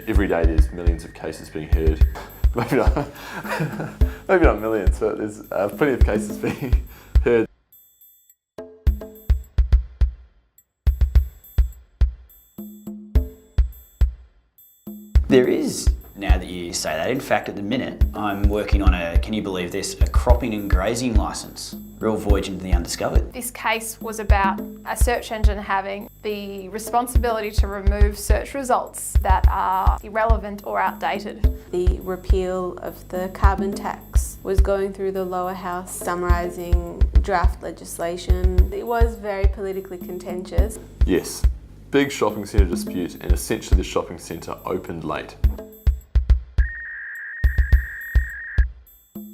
Every day there's millions of cases being heard. Maybe not, maybe not millions, but there's plenty of cases being heard. There is, now that you say that, in fact at the minute I'm working on can you believe this, a cropping and grazing licence. Real voyage into the undiscovered. This case was about a search engine having the responsibility to remove search results that are irrelevant or outdated. The repeal of the carbon tax was going through the lower house, summarising draft legislation. It was very politically contentious. Yes, big shopping centre dispute, and essentially the shopping centre opened late.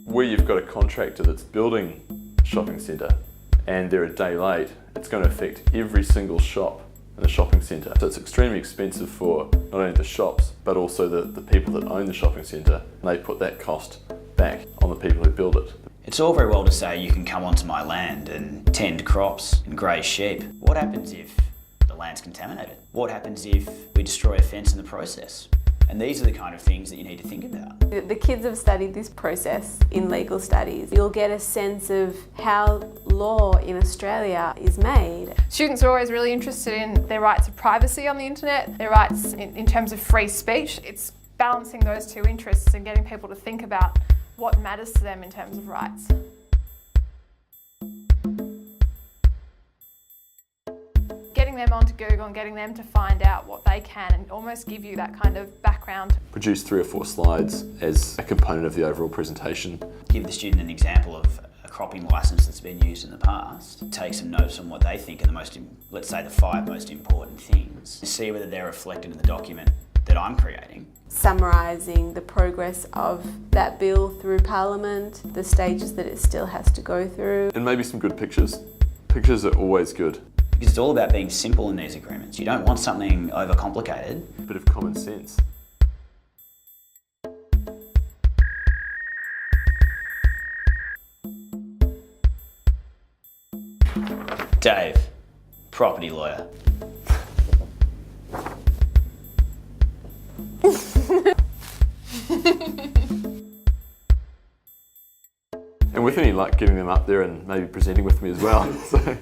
Where you've got a contractor that's building a shopping centre and they're a day late, it's going to affect every single shop in the shopping centre. So it's extremely expensive for not only the shops but also the people that own the shopping centre, and they put that cost back on the people who build it. It's all very well to say you can come onto my land and tend crops and graze sheep. What happens if the land's contaminated? What happens if we destroy a fence in the process? And these are the kind of things that you need to think about. The kids have studied this process in legal studies. You'll get a sense of how law in Australia is made. Students are always really interested in their rights of privacy on the internet, their rights in terms of free speech. It's balancing those two interests and getting people to think about what matters to them in terms of rights. Getting them onto Google and getting them to find out what they can and almost give you that kind of background. Produce 3 or 4 slides as a component of the overall presentation. Give the student an example of a cropping licence that's been used in the past. Take some notes on what they think are let's say the 5 most important things. See whether they're reflected in the document that I'm creating. Summarising the progress of that bill through Parliament, the stages that it still has to go through. And maybe some good pictures. Pictures are always good. Because it's all about being simple in these agreements. You don't want something overcomplicated. A bit of common sense. Dave, property lawyer. And with any luck getting them up there and maybe presenting with me as well. So.